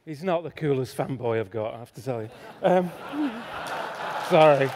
He's not the coolest fanboy I've got, I have to tell you. Sorry.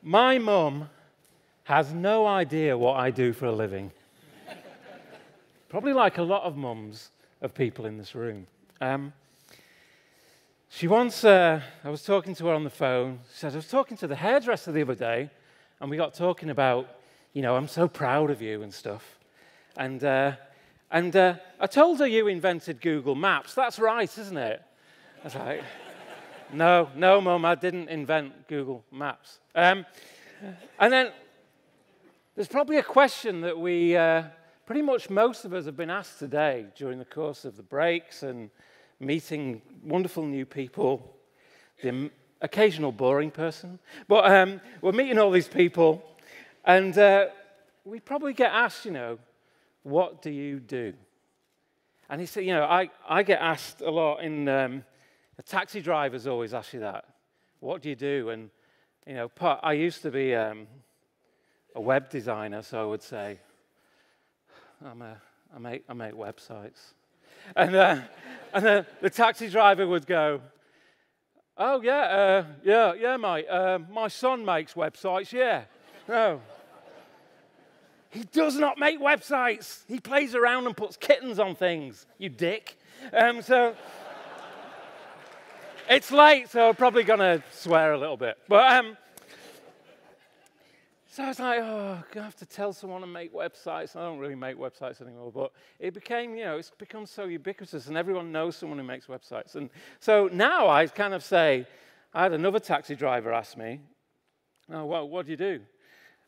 My mum has no idea what I do for a living. Probably like a lot of mums of people in this room. She once, I was talking to her on the phone. She said, I was talking to the hairdresser the other day, and we got talking about, you know, I'm so proud of you and stuff. And I told her you invented Google Maps. That's right, isn't it? I was like, no, Mum, I didn't invent Google Maps. And then there's probably a question that we, pretty much most of us have been asked today during the course of the breaks and meeting wonderful new people, the occasional boring person. But we're meeting all these people, and we probably get asked, you know, what do you do? And he said, you know, I get asked a lot in, the taxi drivers always ask you that. What do you do? And, you know, I used to be a web designer, so I would say, I make websites. And the taxi driver would go, oh, yeah, mate, my son makes websites, yeah. No. He does not make websites. He plays around and puts kittens on things, you dick. So it's late, so I'm probably going to swear a little bit. But so I was like, oh, I have to tell someone to make websites. I don't really make websites anymore, but it became, you know, it's become so ubiquitous, and everyone knows someone who makes websites. And so now I kind of say, I had another taxi driver ask me, oh, well, what do you do?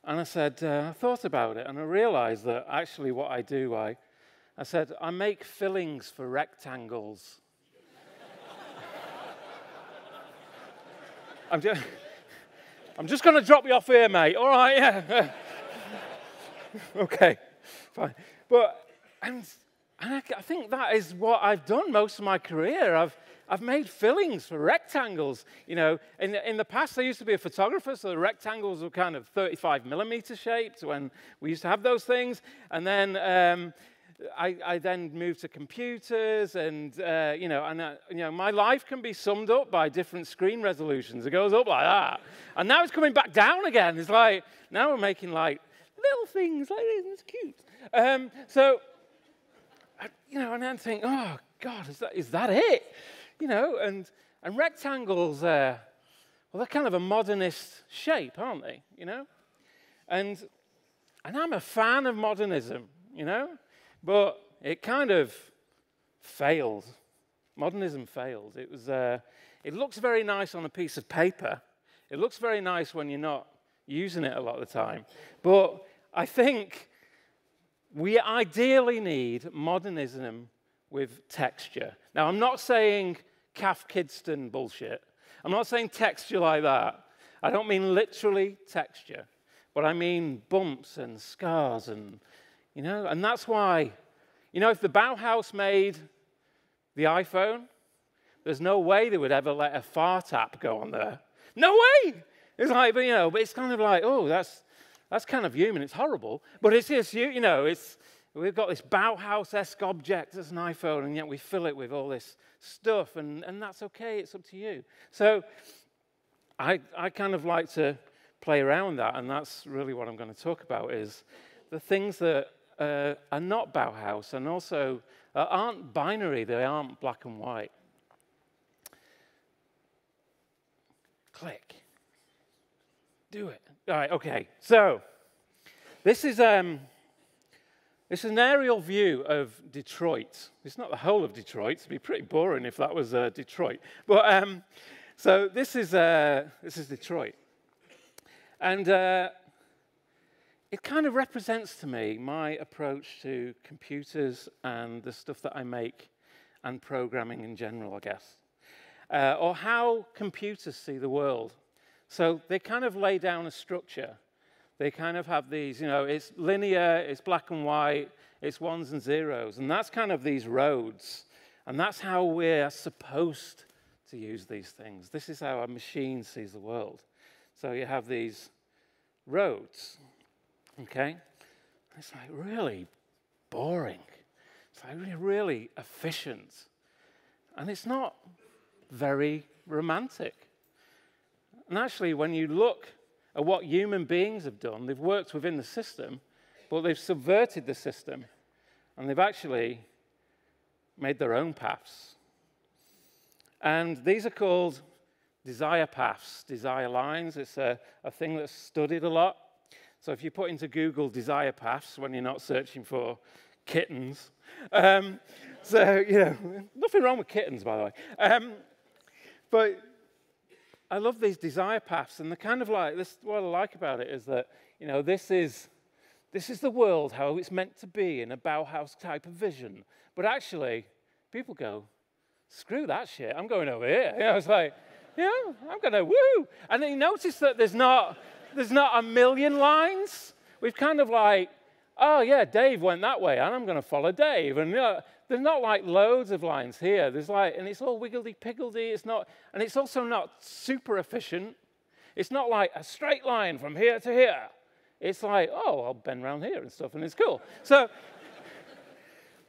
And I said, I thought about it, and I realized that actually what I do, I said, I make fillings for rectangles. I'm just going to drop you off here, mate. All right, yeah. Okay, fine. But, and I think that is what I've done most of my career. I've made fillings for rectangles. You know, in the past, I used to be a photographer, so the rectangles were kind of 35 millimeter shaped when we used to have those things. And then I then moved to computers, and you know, my life can be summed up by different screen resolutions. It goes up like that, and now it's coming back down again. It's like now we're making like little things like this. It's cute. So, you know, and then think, oh God, is that it? You know, and rectangles, well, they're kind of a modernist shape, aren't they? You know, and I'm a fan of modernism. You know. But it kind of failed. Modernism failed. It looks very nice on a piece of paper. It looks very nice when you're not using it a lot of the time. But I think we ideally need modernism with texture. Now, I'm not saying Cath Kidston bullshit. I'm not saying texture like that. I don't mean literally texture. But I mean bumps and scars and, you know, and that's why, you know, if the Bauhaus made the iPhone, there's no way they would ever let a fart app go on there. No way! It's like, but, you know, but it's kind of like, oh, that's kind of human. It's horrible. But it's just, you know, we've got this Bauhaus-esque object as an iPhone, and yet we fill it with all this stuff, and that's okay. It's up to you. So I kind of like to play around with that, and that's really what I'm going to talk about is the things that are not Bauhaus and also aren't binary. They aren't black and white. Click. Do it. All right, okay. So this is an aerial view of Detroit. It's not the whole of Detroit. It'd be pretty boring if that was Detroit. But so this is Detroit. And it kind of represents to me my approach to computers and the stuff that I make and programming in general, I guess. Or how computers see the world. So they kind of lay down a structure. They kind of have these, you know, it's linear, it's black and white, it's ones and zeros. And that's kind of these roads. And that's how we're supposed to use these things. This is how a machine sees the world. So you have these roads. Okay? It's like really boring. It's like really efficient. And it's not very romantic. And actually, when you look at what human beings have done, they've worked within the system, but they've subverted the system. And they've actually made their own paths. And these are called desire paths, desire lines. It's a thing that's studied a lot. So if you put into Google desire paths when you're not searching for kittens, so, you know, nothing wrong with kittens, by the way. But I love these desire paths, and they're kind of like, this, what I like about it is that, you know, this is the world, how it's meant to be, in a Bauhaus type of vision. But actually, people go, screw that shit, I'm going over here. You know, it's like, yeah, I'm going to woo. And then you notice that there's not a million lines. We've kind of like, oh yeah, Dave went that way, and I'm going to follow Dave. And you know, there's not like loads of lines here. There's like, and it's all wiggledy-piggledy. It's not, and it's also not super efficient. It's not like a straight line from here to here. It's like, oh, I'll bend around here and stuff, and it's cool. So,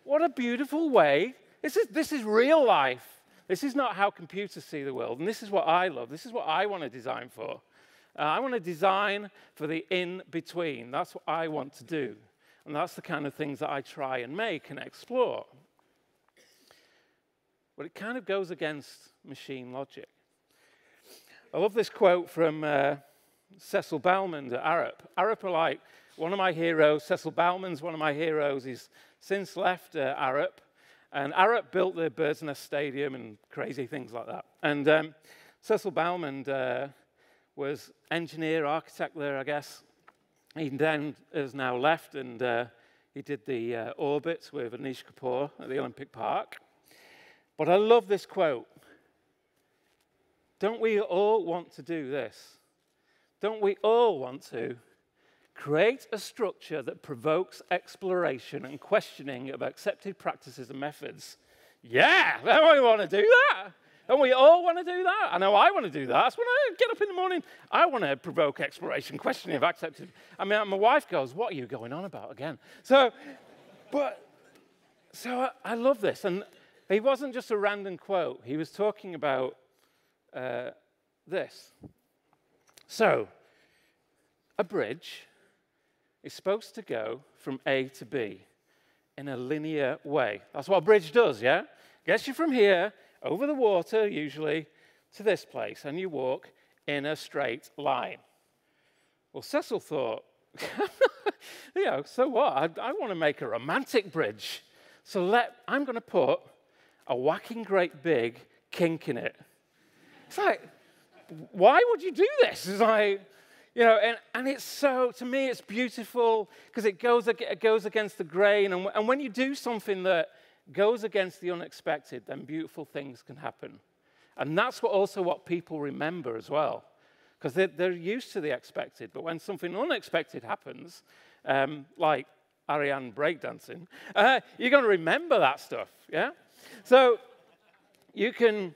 what a beautiful way. This is real life. This is not how computers see the world, and this is what I love. This is what I want to design for. I want to design for the in-between. That's what I want to do, and that's the kind of things that I try and make and explore. But it kind of goes against machine logic. I love this quote from Cecil Baumann at Arup. Arup are like one of my heroes. Cecil Bauman's one of my heroes. He's since left Arup. And Arup built the Bird's Nest Stadium and crazy things like that. And Cecil Baumann was engineer, architect there, I guess. He then has now left, and he did the orbit with Anish Kapoor at the Olympic Park. But I love this quote. Don't we all want to do this? Don't we all want to create a structure that provokes exploration and questioning of accepted practices and methods? Yeah, don't we want to do that? Don't we all want to do that? I know I want to do that. That's when I get up in the morning. I want to provoke exploration, questioning of accepted. I mean, my wife goes, what are you going on about again? So I love this. And he wasn't just a random quote. He was talking about this. So, a bridge is supposed to go from A to B in a linear way. That's what a bridge does, yeah? Gets you from here, over the water, usually, to this place, and you walk in a straight line. Well, Cecil thought, you know, so what? I want to make a romantic bridge. So I'm going to put a whacking great big kink in it. It's like, why would you do this? It's like, you know, and it's so, to me, it's beautiful because it goes against the grain. And when you do something that goes against the unexpected, then beautiful things can happen. And that's what people remember as well, because they're used to the expected. But when something unexpected happens, like Ariane breakdancing, you're going to remember that stuff, yeah? So you can,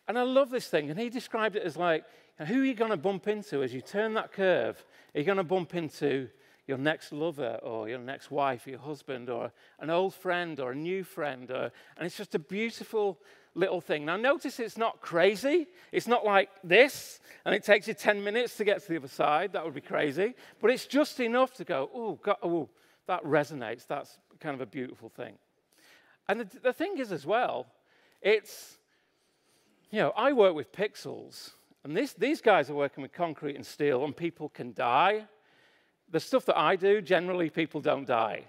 and I love this thing, and he described it as like, who are you going to bump into as you turn that curve? Are you going to bump into your next lover or your next wife, or your husband, or an old friend or a new friend? And it's just a beautiful little thing. Now, notice it's not crazy. It's not like this, and it takes you 10 minutes to get to the other side. That would be crazy. But it's just enough to go, oh, that resonates. That's kind of a beautiful thing. And the thing is as well, it's, you know, I work with pixels. And these guys are working with concrete and steel, and people can die. The stuff that I do, generally people don't die.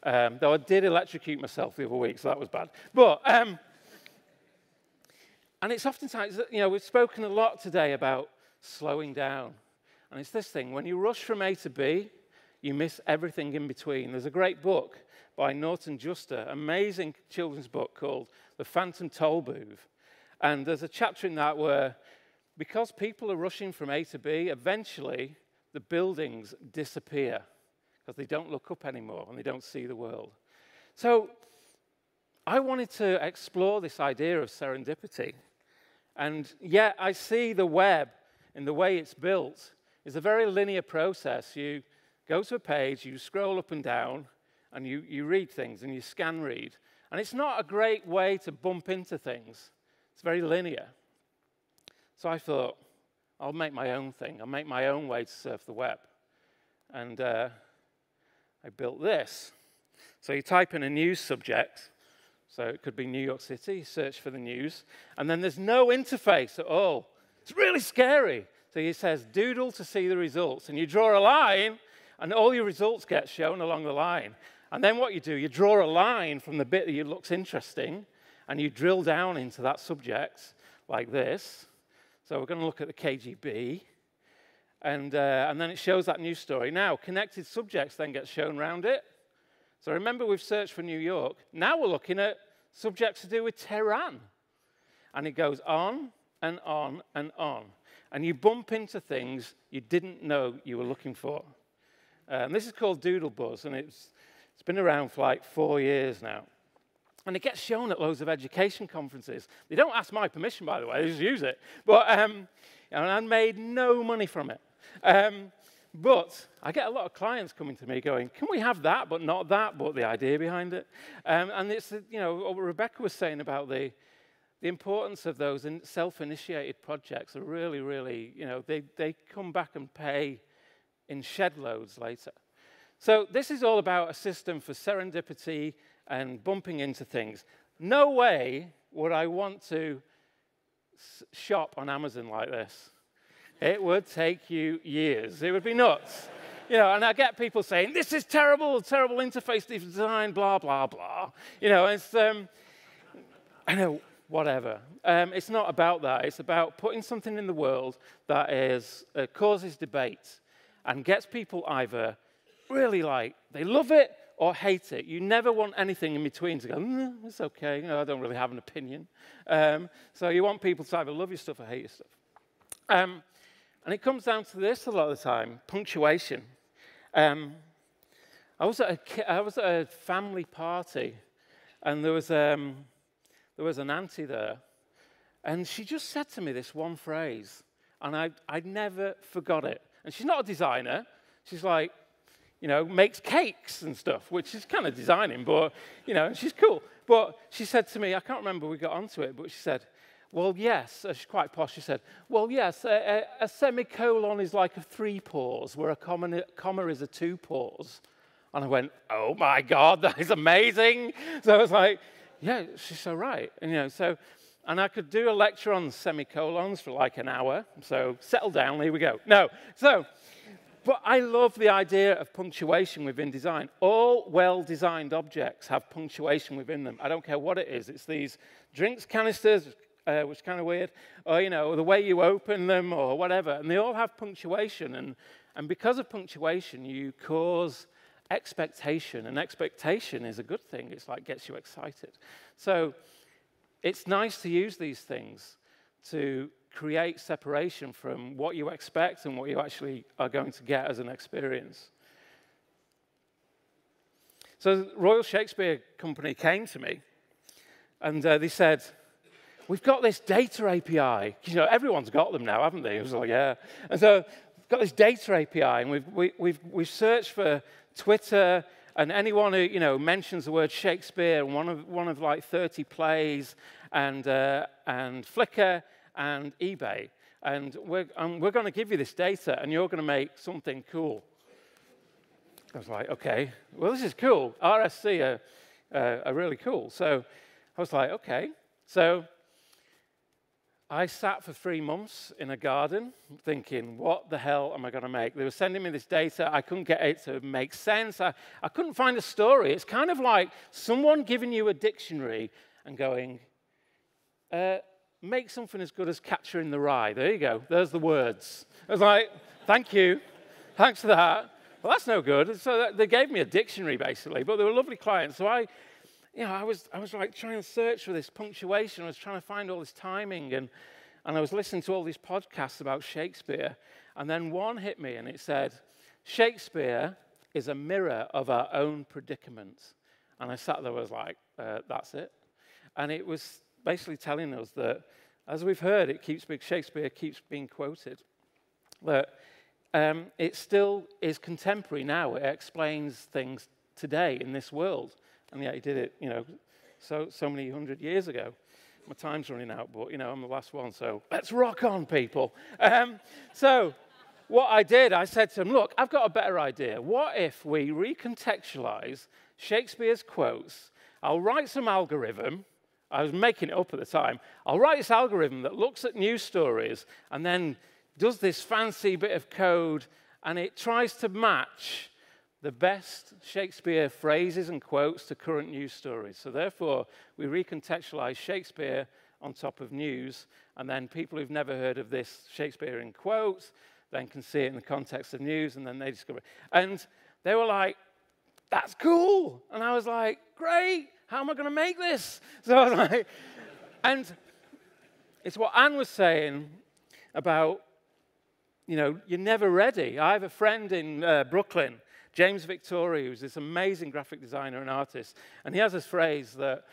Though I did electrocute myself the other week, so that was bad. But, and it's oftentimes, you know, we've spoken a lot today about slowing down. And it's this thing, when you rush from A to B, you miss everything in between. There's a great book by Norton Juster, amazing children's book called The Phantom Toll Booth. And there's a chapter in that where, because people are rushing from A to B, eventually the buildings disappear because they don't look up anymore and they don't see the world. So I wanted to explore this idea of serendipity. And yet I see the web in the way it's built is a very linear process. You go to a page, you scroll up and down, and you read things, and you scan read. And it's not a great way to bump into things. It's very linear. So I thought, I'll make my own thing. I'll make my own way to surf the web. And I built this. So you type in a news subject. So it could be New York City, search for the news. And then there's no interface at all. It's really scary. So it says, doodle to see the results. And you draw a line, and all your results get shown along the line. And then what you do, you draw a line from the bit that looks interesting, and you drill down into that subject like this. So we're going to look at the KGB. And then it shows that news story. Now, connected subjects then get shown around it. So remember, we've searched for New York. Now we're looking at subjects to do with Tehran. And it goes on and on and on. And you bump into things you didn't know you were looking for. And this is called Doodle Buzz, and it's been around for like 4 years now. And it gets shown at loads of education conferences. They don't ask my permission, by the way, they just use it. But and I made no money from it. But I get a lot of clients coming to me going, can we have that, but not that, but the idea behind it? And it's, what Rebecca was saying about the importance of those self-initiated projects are really, really, they come back and pay in shed loads later. So this is all about a system for serendipity and bumping into things. No way would I want to shop on Amazon like this. It would take you years. It would be nuts. And I get people saying, this is terrible, terrible interface design, blah, blah, blah. It's, I know, whatever. It's not about that. It's about putting something in the world that causes debate and gets people either really they love it or hate it. You never want anything in between to go, it's okay, I don't really have an opinion. So you want people to either love your stuff or hate your stuff. And it comes down to this a lot of the time, punctuation. I was at a family party, and there was an auntie there, and she just said to me this one phrase, and I'd never forgot it. And she's not a designer. She's like, makes cakes and stuff, which is kind of designing, but, she's cool. But she said to me, I can't remember we got onto it, but she said, well, yes, she's quite posh. She said, well, yes, a semicolon is like a 3 pause, where a comma is a 2 pause. And I went, oh, my God, that is amazing. So I was like, yeah, she's so right. And I could do a lecture on semicolons for like an hour. So settle down, here we go. But I love the idea of punctuation within design. All well-designed objects have punctuation within them. I don't care what it is. It's these drinks canisters, which is kind of weird, or, the way you open them or whatever. And they all have punctuation. And because of punctuation, you cause expectation. And expectation is a good thing. It's like gets you excited. So it's nice to use these things to create separation from what you expect and what you actually are going to get as an experience. So the Royal Shakespeare Company came to me, and they said, we've got this data API. Everyone's got them now, haven't they? I was like, yeah. And so we've got this data API, and we've searched for Twitter, and anyone who mentions the word Shakespeare, one of like 30 plays, and Flickr, and eBay, and we're going to give you this data, and you're going to make something cool. I was like, okay, well, this is cool. RSC are really cool. So I was like, okay. So I sat for 3 months in a garden thinking, what the hell am I going to make? They were sending me this data. I couldn't get it to make sense. I couldn't find a story. It's kind of like someone giving you a dictionary and going, make something as good as Catcher in the Rye. There you go. There's the words. I was like, thank you. Thanks for that. Well, that's no good. So they gave me a dictionary, basically, but they were lovely clients. So I was like trying to search for this punctuation. I was trying to find all this timing, and I was listening to all these podcasts about Shakespeare. And then one hit me, and it said, Shakespeare is a mirror of our own predicament. And I sat there, I was like, that's it. And it was basically telling us that, as we've heard, Shakespeare keeps being quoted, that it still is contemporary now. It explains things today in this world. And yet he did it, so many 100 years ago. My time's running out, but, I'm the last one, so let's rock on, people. So what I did, I said to him, look, I've got a better idea. What if we recontextualize Shakespeare's quotes? I'll write some algorithm. I was making it up at the time. I'll write this algorithm that looks at news stories and then does this fancy bit of code, and it tries to match the best Shakespeare phrases and quotes to current news stories. So therefore, we recontextualize Shakespeare on top of news, and then people who've never heard of this Shakespearean quotes then can see it in the context of news, and then they discover it. And they were like, that's cool. And I was like, great, how am I going to make this? So I was like, and it's what Anne was saying about, you're never ready. I have a friend in Brooklyn, James Victoria, who's this amazing graphic designer and artist, and he has this phrase that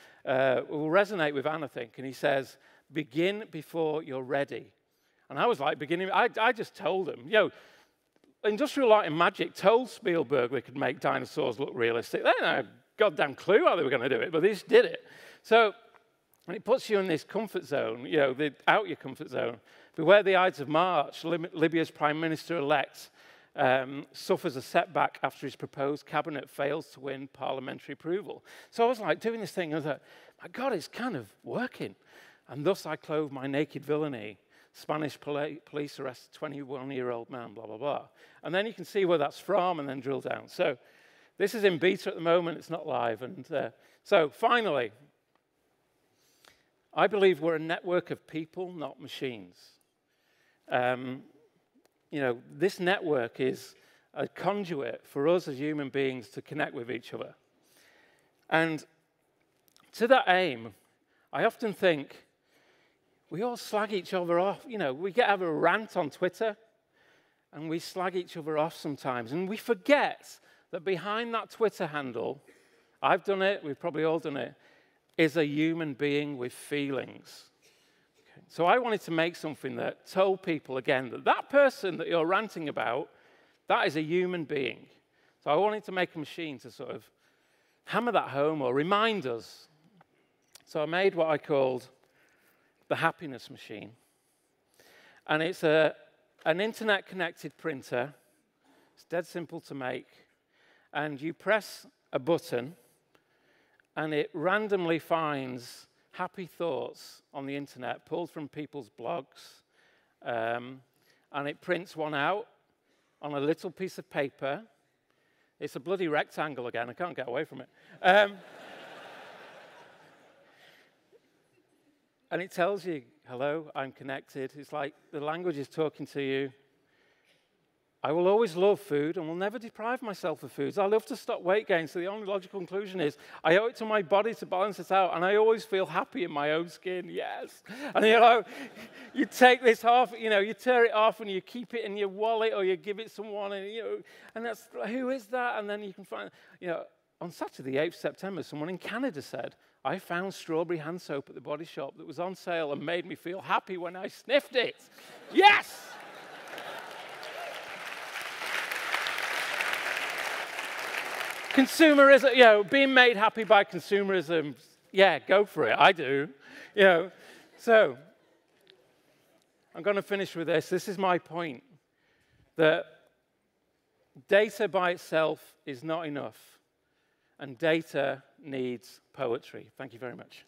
will resonate with Anne, I think, and he says, begin before you're ready. And I was like, I just told him, Industrial Light and Magic told Spielberg they could make dinosaurs look realistic. They didn't have a goddamn clue how they were going to do it, but they just did it. So, and it puts you in this comfort zone, out your comfort zone. Beware the Ides of March. Libya's Prime Minister-elect suffers a setback after his proposed cabinet fails to win parliamentary approval. So I was like doing this thing, I was like, my God, it's kind of working. And thus I clothe my naked villainy. Spanish police arrest a 21-year-old man, blah, blah, blah. And then you can see where that's from and then drill down. So this is in beta at the moment. It's not live. And so finally, I believe we're a network of people, not machines. This network is a conduit for us as human beings to connect with each other. And to that aim, I often think, we all slag each other off. We have a rant on Twitter, and we slag each other off sometimes. And we forget that behind that Twitter handle, I've done it, we've probably all done it, is a human being with feelings. Okay. So I wanted to make something that told people, again, that person that you're ranting about, that is a human being. So I wanted to make a machine to sort of hammer that home or remind us. So I made what I called the happiness machine. And it's an internet-connected printer. It's dead simple to make. And you press a button, and it randomly finds happy thoughts on the internet, pulled from people's blogs. And it prints one out on a little piece of paper. It's a bloody rectangle again. I can't get away from it. And it tells you, hello, I'm connected. It's like the language is talking to you. I will always love food and will never deprive myself of foods. I love to stop weight gain, so the only logical conclusion is I owe it to my body to balance it out, and I always feel happy in my own skin, yes. And you take this off, you tear it off and you keep it in your wallet or you give it someone, and that's, who is that? And then you can find, on Saturday, the 8th of September, someone in Canada said, I found strawberry hand soap at the body shop that was on sale and made me feel happy when I sniffed it. Yes! Consumerism, being made happy by consumerism, yeah, go for it. I do. So I'm going to finish with this. This is my point, that data by itself is not enough, and data needs poetry. Thank you very much.